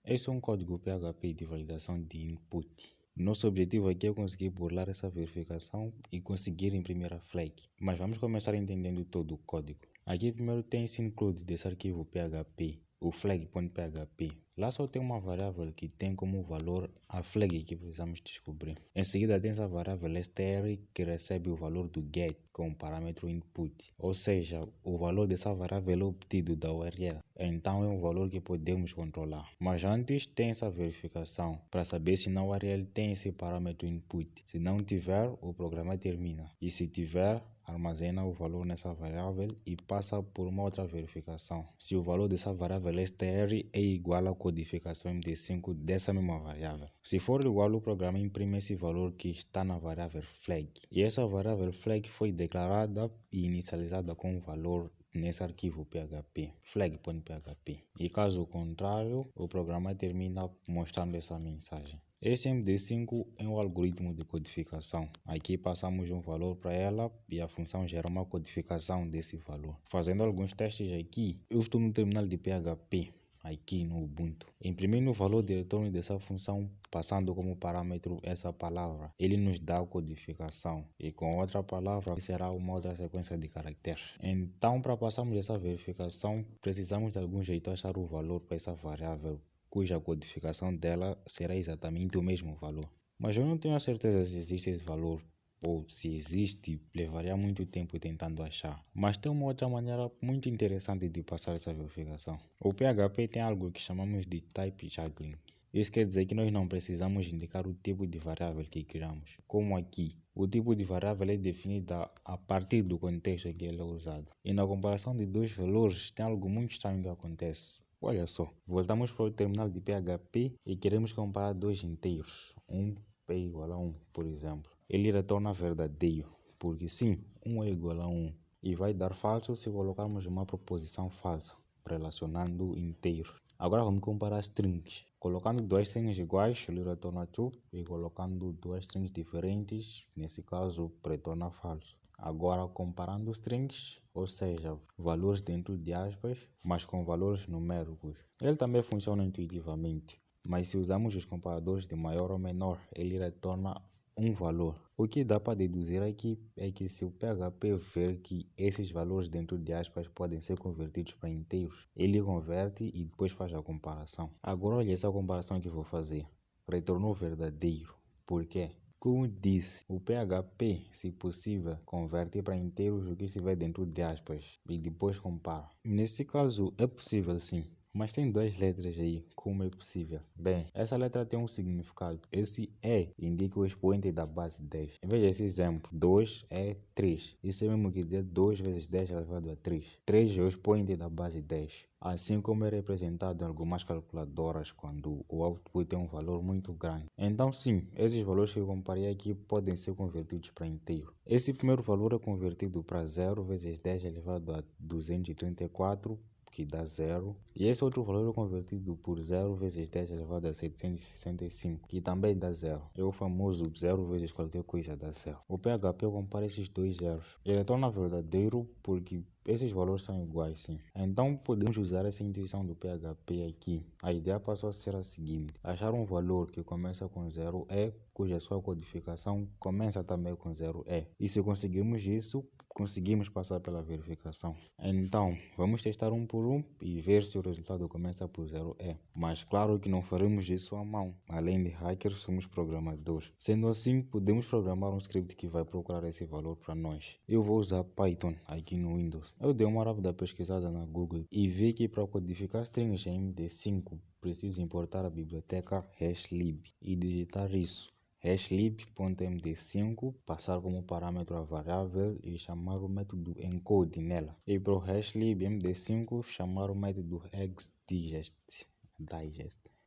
Esse é um código PHP de validação de input. Nosso objetivo aqui é conseguir burlar essa verificação e conseguir imprimir a flag. Mas vamos começar entendendo todo o código. Aqui primeiro tem esse include desse arquivo PHP, o flag.php. Lá só tem uma variável que tem como valor a flag que precisamos descobrir. Em seguida tem essa variável str que recebe o valor do get com o parâmetro input. Ou seja, o valor dessa variável é obtido da URL. Então é um valor que podemos controlar. Mas antes tem essa verificação para saber se na URL tem esse parâmetro input. Se não tiver, o programa termina. E se tiver, armazena o valor nessa variável e passa por uma outra verificação. Se o valor dessa variável str é igual à codificação MD5 dessa mesma variável. Se for igual, o programa imprime esse valor que está na variável flag. E essa variável flag foi declarada e inicializada com o valor nesse arquivo PHP, flag.php. E caso contrário, o programa termina mostrando essa mensagem. Esse MD5 é um algoritmo de codificação. Aqui passamos um valor para ela e a função gera uma codificação desse valor. Fazendo alguns testes aqui, eu estou no terminal de PHP, aqui no Ubuntu. Imprimindo o valor de retorno dessa função, passando como parâmetro essa palavra, ele nos dá a codificação. E com outra palavra, será uma outra sequência de caracteres. Então, para passarmos essa verificação, precisamos de algum jeito achar o valor para essa variável, cuja codificação dela será exatamente o mesmo valor. Mas eu não tenho a certeza se existe esse valor, ou se existe, levaria muito tempo tentando achar. Mas tem uma outra maneira muito interessante de passar essa verificação. O PHP tem algo que chamamos de type juggling. Isso quer dizer que nós não precisamos indicar o tipo de variável que criamos. Como aqui, o tipo de variável é definido a partir do contexto em que ele é usado. E na comparação de dois valores, tem algo muito estranho que acontece. Olha só, voltamos para o terminal de PHP e queremos comparar dois inteiros, 1 é igual a 1, por exemplo. Ele retorna verdadeiro, porque sim, 1 é igual a 1, e vai dar falso se colocarmos uma proposição falsa, relacionando inteiros. Agora vamos comparar strings. Colocando duas strings iguais, ele retorna true, e colocando duas strings diferentes, nesse caso, retorna falso. Agora, comparando strings, ou seja, valores dentro de aspas, mas com valores numéricos. Ele também funciona intuitivamente, mas se usamos os comparadores de maior ou menor, ele retorna um valor. O que dá para deduzir aqui é que se o PHP ver que esses valores dentro de aspas podem ser convertidos para inteiros, ele converte e depois faz a comparação. Agora olha essa comparação que vou fazer. Retornou verdadeiro. Por quê? Como disse, o PHP, se possível, converte para inteiros o que estiver dentro de aspas e depois compara. Nesse caso, é possível sim. Mas tem duas letras aí, como é possível? Bem, essa letra tem um significado. Esse E indica o expoente da base 10. Em vez desse exemplo, 2 é 3. Isso é mesmo que dizer 2 vezes 10 elevado a 3. 3 é o expoente da base 10. Assim como é representado em algumas calculadoras quando o output tem um valor muito grande. Então sim, esses valores que eu comparei aqui podem ser convertidos para inteiro. Esse primeiro valor é convertido para 0 vezes 10 elevado a 234, que dá 0. E esse outro valor é convertido por 0 vezes 10 elevado a 765, que também dá 0. É o famoso 0 vezes qualquer coisa dá 0. O PHP compara esses dois zeros. Ele retorna verdadeiro porque esses valores são iguais, sim. Então podemos usar essa intuição do PHP aqui. A ideia passou a ser a seguinte: achar um valor que começa com 0E, cuja sua codificação começa também com 0E. E se conseguirmos isso, conseguimos passar pela verificação. Então, vamos testar um por um e ver se o resultado começa por 0E. Mas claro que não faremos isso à mão. Além de hackers, somos programadores. Sendo assim, podemos programar um script que vai procurar esse valor para nós. Eu vou usar Python aqui no Windows. Eu dei uma rápida pesquisada na Google e vi que para codificar strings em MD5, preciso importar a biblioteca hashlib e digitar isso. hashlib.md5, passar como parâmetro a variável e chamar o método encode nela. E para o hashlib.md5, chamar o método hexdigest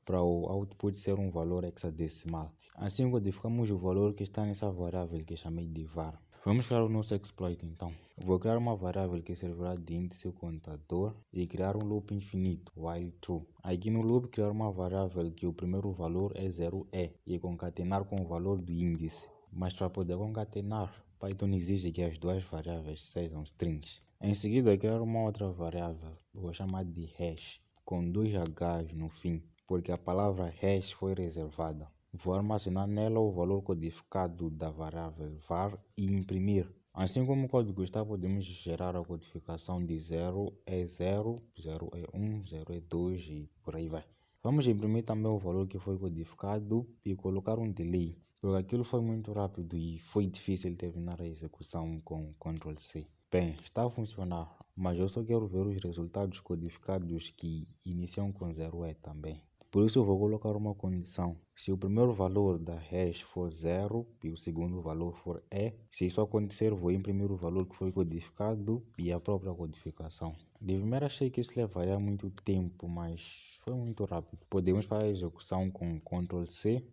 para o output ser um valor hexadecimal. Assim codificamos o valor que está nessa variável que chamei de var. Vamos criar o nosso exploit então. Vou criar uma variável que servirá de índice contador e criar um loop infinito, while true. Aqui no loop criar uma variável que o primeiro valor é 0E e concatenar com o valor do índice. Mas para poder concatenar, Python exige que as duas variáveis sejam strings. Em seguida criar uma outra variável, vou chamar de hash, com 2 H's no fim, porque a palavra hash foi reservada. Vou armazenar nela o valor codificado da variável var e imprimir. Assim como o código está, podemos gerar a codificação de 0 é 0, 0 é 1, 0 é 2 e por aí vai. Vamos imprimir também o valor que foi codificado e colocar um delay, porque aquilo foi muito rápido e foi difícil terminar a execução com Ctrl C. Bem, está a funcionar, mas eu só quero ver os resultados codificados que iniciam com 0E também. Por isso eu vou colocar uma condição. Se o primeiro valor da hash for 0 e o segundo valor for E, se isso acontecer, vou imprimir o valor que foi codificado e a própria codificação. De primeira achei que isso levaria muito tempo, mas foi muito rápido. Podemos para a execução com Ctrl C,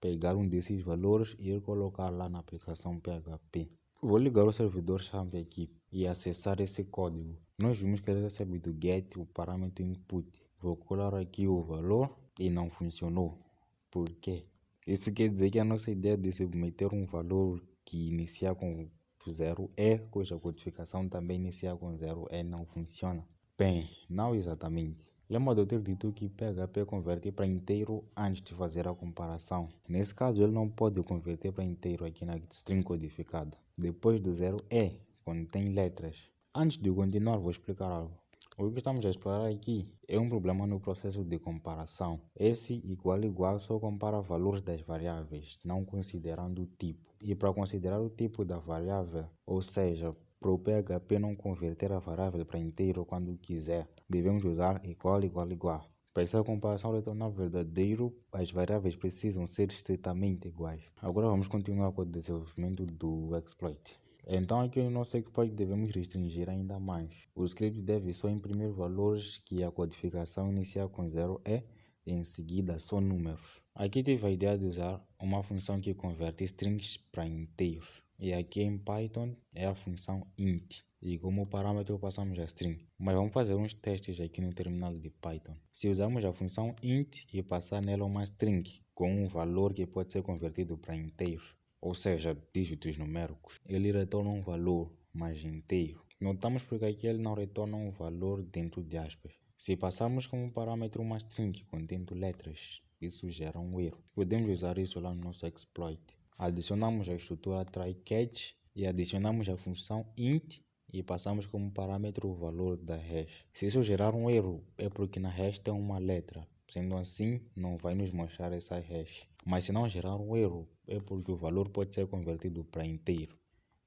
pegar um desses valores e ir colocar lá na aplicação PHP. Vou ligar o servidor-chave aqui e acessar esse código. Nós vimos que ele recebe do get o parâmetro input. Vou colar aqui o valor e não funcionou. Por quê? Isso quer dizer que a nossa ideia de submeter um valor que inicia com 0E, cuja codificação também inicia com 0E, não funciona. Bem, não exatamente. Lembra de eu ter dito que PHP converte para inteiro antes de fazer a comparação. Nesse caso, ele não pode converter para inteiro aqui na string codificada. Depois do 0E, contém letras. Antes de continuar, vou explicar algo. O que estamos a explorar aqui é um problema no processo de comparação. Esse igual só compara valores das variáveis, não considerando o tipo. E para considerar o tipo da variável, ou seja, para o PHP não converter a variável para inteiro quando quiser, devemos usar igual. Para essa comparação retornar verdadeiro, as variáveis precisam ser estritamente iguais. Agora vamos continuar com o desenvolvimento do exploit. Então aqui no nosso exploit devemos restringir ainda mais. O script deve só imprimir valores que a codificação inicial com 0E e em seguida só números. Aqui tive a ideia de usar uma função que converte strings para inteiros. E aqui em Python é a função int. E como parâmetro passamos a string. Mas vamos fazer uns testes aqui no terminal de Python. Se usarmos a função int e passar nela uma string com um valor que pode ser convertido para inteiros, ou seja, dígitos numéricos, ele retorna um valor mais inteiro. Notamos porque aqui ele não retorna um valor dentro de aspas. Se passarmos como parâmetro uma string contendo letras, isso gera um erro. Podemos usar isso lá no nosso exploit. Adicionamos a estrutura try-catch e adicionamos a função int e passamos como parâmetro o valor da hash. Se isso gerar um erro, é porque na hash tem uma letra. Sendo assim, não vai nos mostrar essa hash. Mas se não gerar um erro, é porque o valor pode ser convertido para inteiro.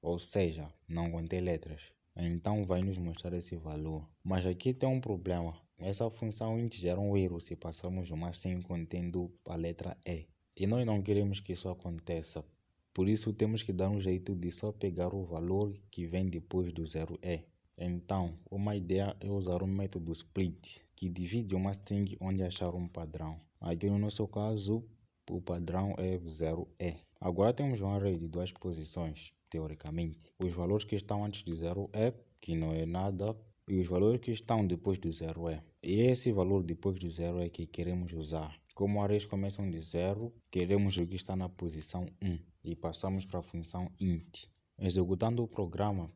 Ou seja, não contém letras. Então vai nos mostrar esse valor. Mas aqui tem um problema. Essa função int gera um erro se passarmos uma string contendo a letra E. E nós não queremos que isso aconteça. Por isso temos que dar um jeito de só pegar o valor que vem depois do 0E. Então, uma ideia é usar o método split, que divide uma string onde achar um padrão. Aqui no nosso caso, o padrão é 0E. Agora temos um array de duas posições, teoricamente. Os valores que estão antes de 0E, que não é nada, e os valores que estão depois do 0E. E esse valor depois do 0E que queremos usar. Como arrays começam de 0, queremos o que está na posição 1 e passamos para a função int. Executando o programa,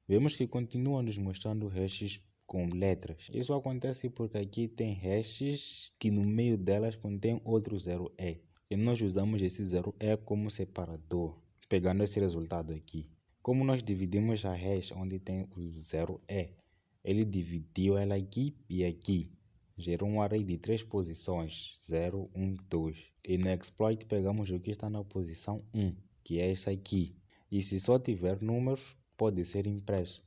vemos que continua nos mostrando hashes com letras. Isso acontece porque aqui tem hashes que no meio delas contém outro 0E. E nós usamos esse 0E como separador, pegando esse resultado aqui. Como nós dividimos a hash onde tem o 0E, ele dividiu ela aqui e aqui. Gerou um array de 3 posições, 0, 1, 2. E no exploit pegamos o que está na posição 1, que é essa aqui. E se só tiver números, pode ser impresso.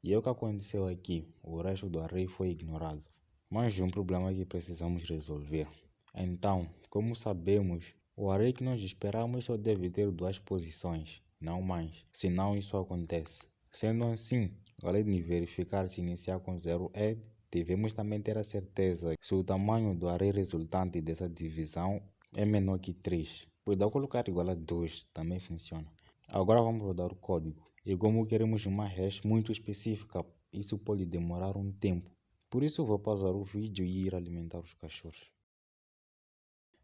E é o que aconteceu aqui, o resto do array foi ignorado. Mais um problema que precisamos resolver. Então, como sabemos, o array que nós esperamos só deve ter 2 posições, não mais, senão isso acontece. Sendo assim, além de verificar se iniciar com 0E, devemos também ter a certeza se o tamanho do array resultante dessa divisão é menor que 3. Pode colocar igual a 2, também funciona. Agora vamos rodar o código. E como queremos uma hash muito específica, isso pode demorar um tempo. Por isso vou pausar o vídeo e ir alimentar os cachorros.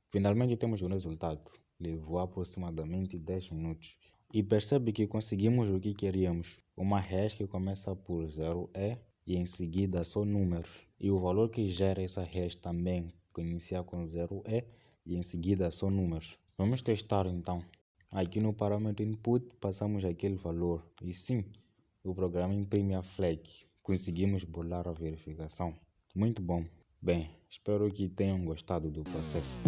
Finalmente temos o resultado. Levou aproximadamente 10 minutos. E percebe que conseguimos o que queríamos. Uma hash que começa por 0E e em seguida só números. E o valor que gera essa hash também, que inicia com 0E e em seguida só números. Vamos testar então. Aqui no parâmetro input passamos aquele valor. E sim, o programa imprime a flag. Conseguimos burlar a verificação. Muito bom. Bem, espero que tenham gostado do processo.